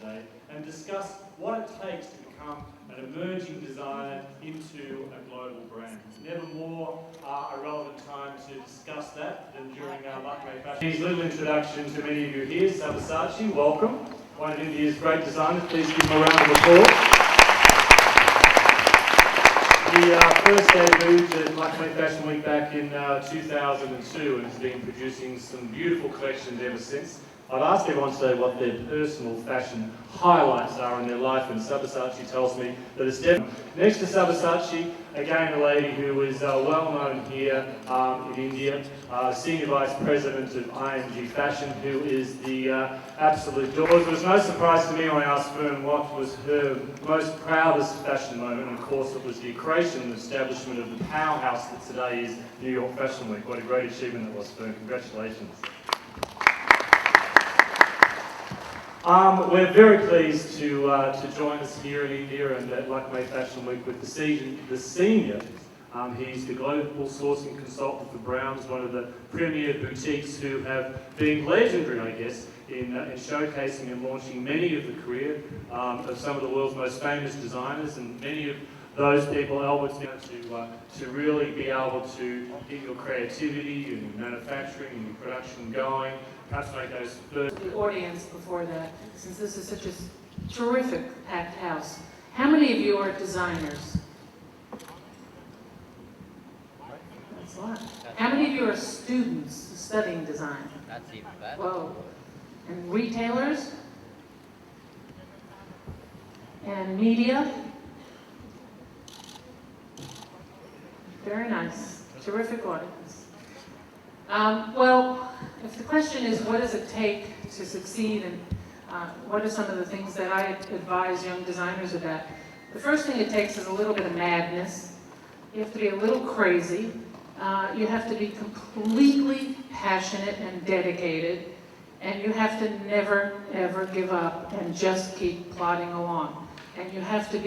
today and discuss what it takes to become an emerging designer into a global brand. Never more a relevant time to discuss that than during our Lakme Fashion. His little introduction to many of you here, Sabyasachi, welcome. One of India's great designers, please give him a round of applause. He first debuted at Lakme Fashion Week back in 2002 and has been producing some beautiful collections ever since. I've asked everyone today what their personal fashion highlights are in their life, and Sabyasachi tells me that it's definitely. Next to Sabyasachi, again a lady who is well known here in India, Senior Vice President of IMG Fashion, who is the absolute daughter. It was no surprise to me when I asked Fern what was her most proudest fashion moment, and of course it was the creation and establishment of the powerhouse that today is New York Fashion Week. What a great achievement that was, Fern. Congratulations. We're very pleased to join us here in India and at Lakme Fashion Week with the senior. He's the global sourcing consultant for Browns, one of the premier boutiques who have been legendary, I guess, in showcasing and launching many of the career of some of the world's most famous designers, and many of those people, Albert's going to really be able to get your creativity and your manufacturing and your production going. Perhaps make those first. The audience before that, since this is such a terrific packed house, how many of you are designers? That's a lot. How many of you are students studying design? That's even better. Whoa. And retailers? And media? Very nice. Terrific audience. Well, if the question is what does it take to succeed, and what are some of the things that I advise young designers about, the first thing it takes is a little bit of madness. You have to be a little crazy. You have to be completely passionate and dedicated, and you have to never, ever give up and just keep plodding along. And you have to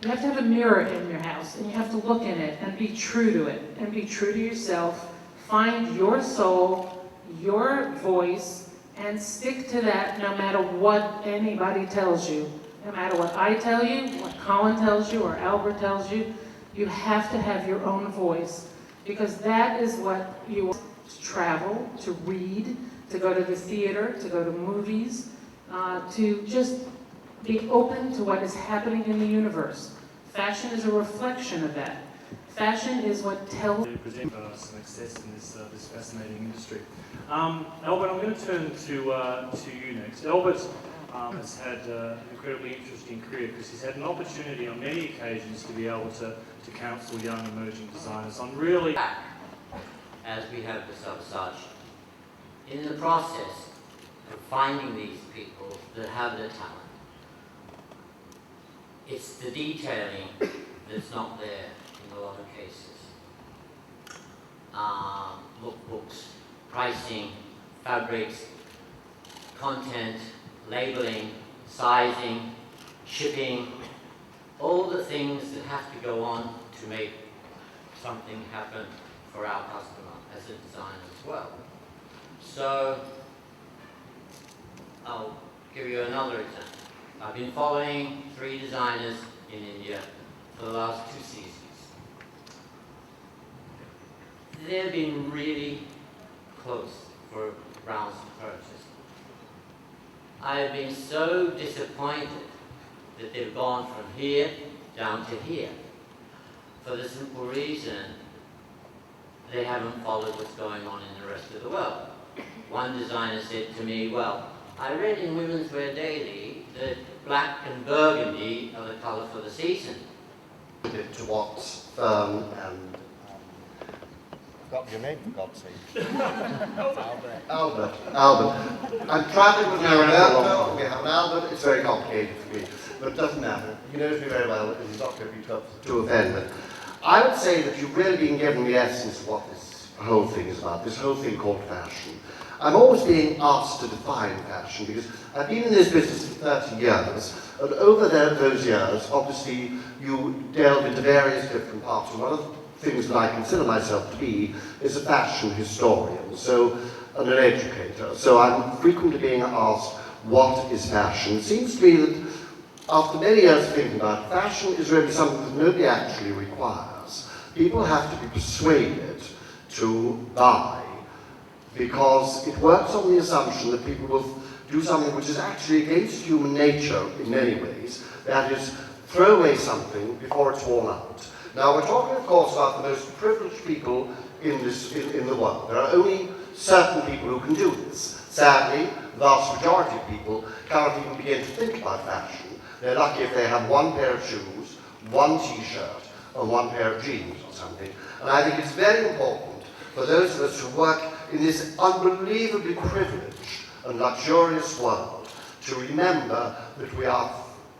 have a mirror in your house, and you have to look in it and be true to it, and be true to yourself. Find your soul, your voice, and stick to that no matter what anybody tells you. No matter what I tell you, what Colin tells you, or Albert tells you, you have to have your own voice, because that is what you want to travel, to read, to go to the theater, to go to movies, to just be open to what is happening in the universe. Fashion is a reflection of that. Fashion is what tells. Present some success in this fascinating industry. Albert, I'm going to turn to you next. Albert has had an incredibly interesting career because he's had an opportunity on many occasions to be able to counsel young emerging designers on really. As we have with Sabyasachi, in the process of finding these people that have the talent, it's the detailing that's not there in a lot of cases. Lookbooks, pricing, fabrics, content, labeling, sizing, shipping, all the things that have to go on to make something happen for our customer as a designer as well. So, I'll give you another example. I've been following 3 designers in India for the last 2 seasons. They've been really close for Browns to purchase. I've been so disappointed that they've gone from here down to here, for the simple reason they haven't followed what's going on in the rest of the world. One designer said to me, well, I read in Women's Wear Daily that black and burgundy are the colour for the season. To what firm and got your name for God's sake. Albert. I'm travelling with Alberto. We have an Albert. It's very complicated for me, but it doesn't matter. He knows me very well, and he's not going to be too offended. I would say that you've really been given the essence of what this whole thing is about, this whole thing called fashion. I'm always being asked to define fashion because I've been in this business for 30 years, and over those years, obviously, you delve into various different parts. And one of the things that I consider myself to be is a fashion historian, and an educator. So I'm frequently being asked, what is fashion? It seems to me that after many years of thinking about it, fashion is really something that nobody actually requires. People have to be persuaded to buy because it works on the assumption that people will do something which is actually against human nature in many ways, that is, throw away something before it's worn out. Now, we're talking, of course, about the most privileged people in the world. There are only certain people who can do this. Sadly, the vast majority of people can't even begin to think about fashion. They're lucky if they have one pair of shoes, one t-shirt, and one pair of jeans or something. And I think it's very important for those of us who work in this unbelievably privileged and luxurious world to remember that we are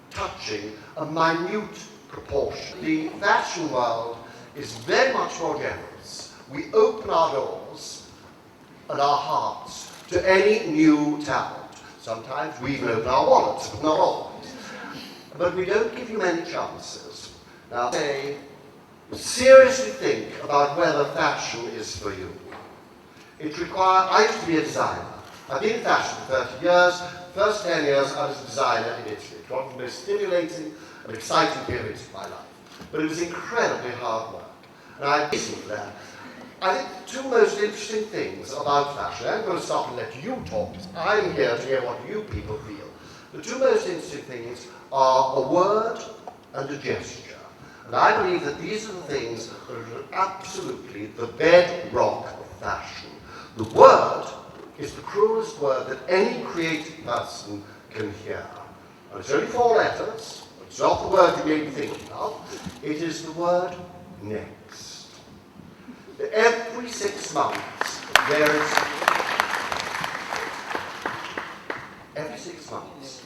touching a minute proportion. The fashion world is very much more generous. We open our doors and our hearts to any new talent. Sometimes we even open our wallets, but not always. But we don't give you many chances. Now, seriously think about whether fashion is for you. I used to be a designer. I've been in fashion for 30 years. First 10 years I was a designer in Italy. It was the most stimulating and exciting period of my life. But it was incredibly hard work. And I listened to that. I think the two most interesting things about fashion, I'm going to stop and let you talk. I'm here to hear what you people feel. The two most interesting things are a word and a gesture. And I believe that these are the things that are absolutely the bedrock of fashion. The word is the cruelest word that any creative person can hear. And it's only 4 letters. It's not the word you may be thinking of. It is the word next. Every 6 months,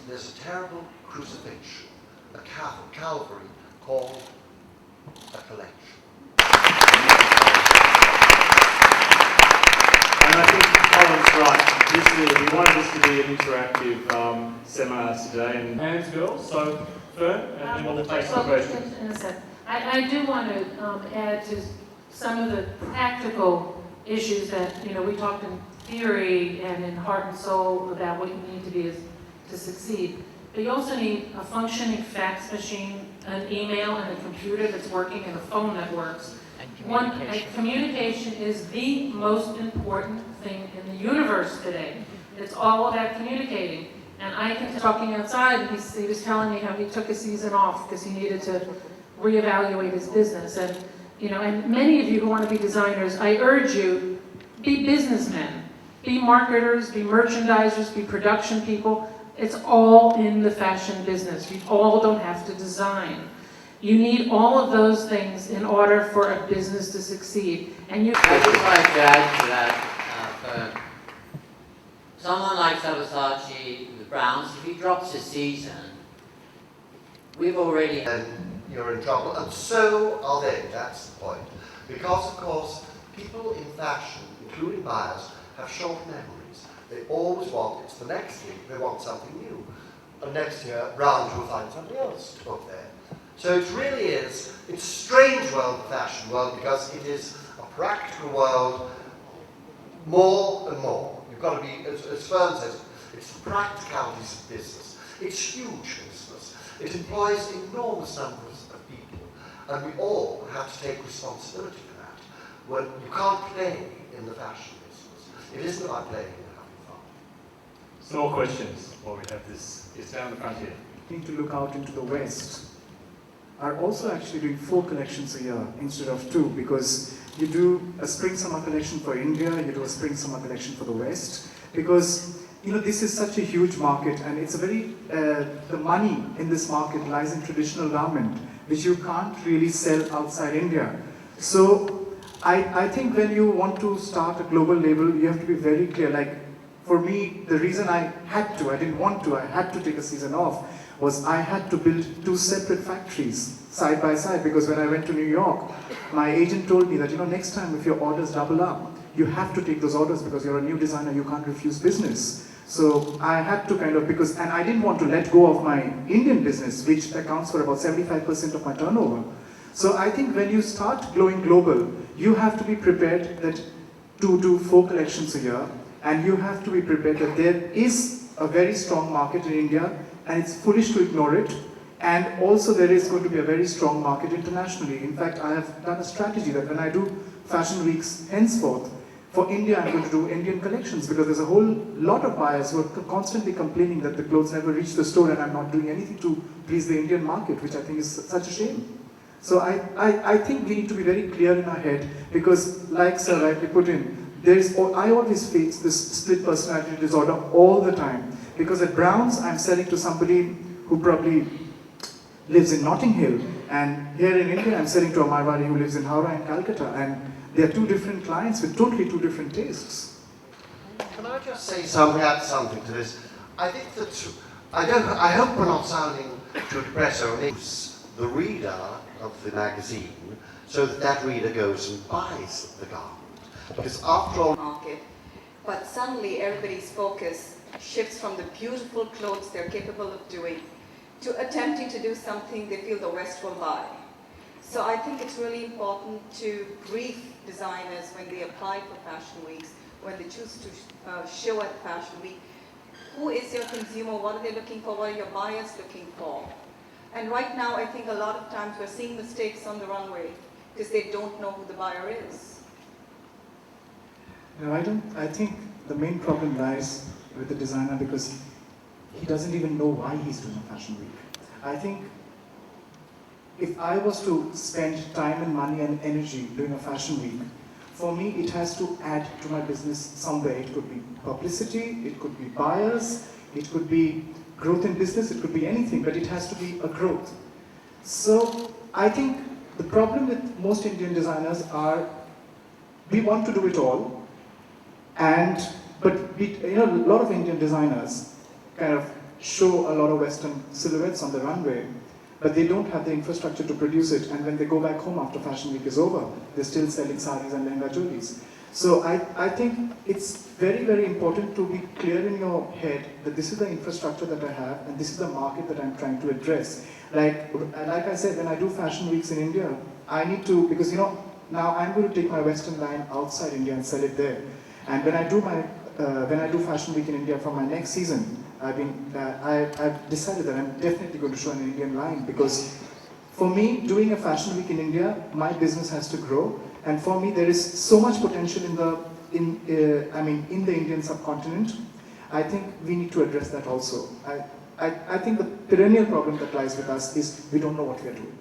there's a terrible crucifixion, a Calvary called a collection. And I think Colin's right. We wanted this to be an interactive seminar today, and hands, girls. So, Fern, and then we'll take some questions. In a sec. I do want to add to some of the practical issues that, we talked in theory and in heart and soul about what you need to be to succeed. But you also need a functioning fax machine, an email, and a computer that's working, and a phone that works. Communication is the most important thing in the universe today. It's all about communicating. And I can talking outside, and he was telling me how he took a season off because he needed to reevaluate his business. And and many of you who want to be designers, I urge you, be businessmen, be marketers, be merchandisers, be production people. It's all in the fashion business. You all don't have to design. You need all of those things in order for a business to succeed. And I'd just like to add to that, someone like Sabyasachi, the Browns, if he drops a season, we've already... And you're in trouble, and so are they, that's the point. Because, of course, people in fashion, including buyers, have short memories. They always want, it's the next week, they want something new. And next year, Browns will find something else to put there. So it really is, it's a strange world, the fashion world, because it is a practical world more and more. You've got to be, as Fern says, it's the practicalities of business. It's huge business. It employs enormous numbers of people. And we all have to take responsibility for that. When you can't play in the fashion business. It isn't about playing and having fun. Some more questions while we have this. It's down the front here. Need to look out into the West. Are also actually doing 4 collections a year instead of 2, because you do a spring-summer collection for India, you do a spring-summer collection for the West, because this is such a huge market, and it's a very, the money in this market lies in traditional garment, which you can't really sell outside India. So I think when you want to start a global label, you have to be very clear. Like, for me, the reason I had to take a season off, was I had to build 2 separate factories side by side, because when I went to New York, my agent told me that, next time if your orders double up, you have to take those orders because you're a new designer, you can't refuse business. So I had to and I didn't want to let go of my Indian business, which accounts for about 75% of my turnover. So I think when you start going global, you have to be prepared that to do 4 collections a year, and you have to be prepared that there is a very strong market in India, and it's foolish to ignore it. And also there is going to be a very strong market internationally. In fact, I have done a strategy that when I do fashion weeks henceforth, for India I'm going to do Indian collections, because there's a whole lot of buyers who are constantly complaining that the clothes never reach the store and I'm not doing anything to please the Indian market, which I think is such a shame. So I think we need to be very clear in our head, because like Sir rightly put in, I always face this split personality disorder all the time. Because at Browns, I'm selling to somebody who probably lives in Notting Hill, and here in India, I'm selling to a Marwari who lives in Howrah and Calcutta, and they're 2 different clients with totally 2 different tastes. Can I just say something, add something to this? I think that, I hope we're not sounding too depressing, or the reader of the magazine, so that that reader goes and buys the garment. Because after all, market, but suddenly everybody's focus shifts from the beautiful clothes they're capable of doing to attempting to do something they feel the West will buy. So I think it's really important to brief designers when they apply for fashion weeks, when they choose to show at fashion week. Who is your consumer? What are they looking for? What are your buyers looking for? And right now, I think a lot of times we're seeing mistakes on the runway because they don't know who the buyer is. No, I think the main problem lies with the designer, because he doesn't even know why he's doing a fashion week. I think if I was to spend time and money and energy doing a fashion week, for me it has to add to my business somewhere. It could be publicity, it could be buyers, it could be growth in business, it could be anything, but it has to be a growth. So I think the problem with most Indian designers are, we want to do it all, but a lot of Indian designers kind of show a lot of Western silhouettes on the runway, but they don't have the infrastructure to produce it, and when they go back home after fashion week is over, they're still selling saris and lehenga jewelries. So I think it's very, very important to be clear in your head that this is the infrastructure that I have, and this is the market that I'm trying to address. Like I said, when I do fashion weeks in India, I need to, because now I'm going to take my Western line outside India and sell it there. And when I do fashion week in India for my next season, I've decided that I'm definitely going to show an Indian line, because for me, doing a fashion week in India, my business has to grow, and for me there is so much potential in the Indian subcontinent. I think we need to address that also. I think the perennial problem that lies with us is we don't know what we are doing.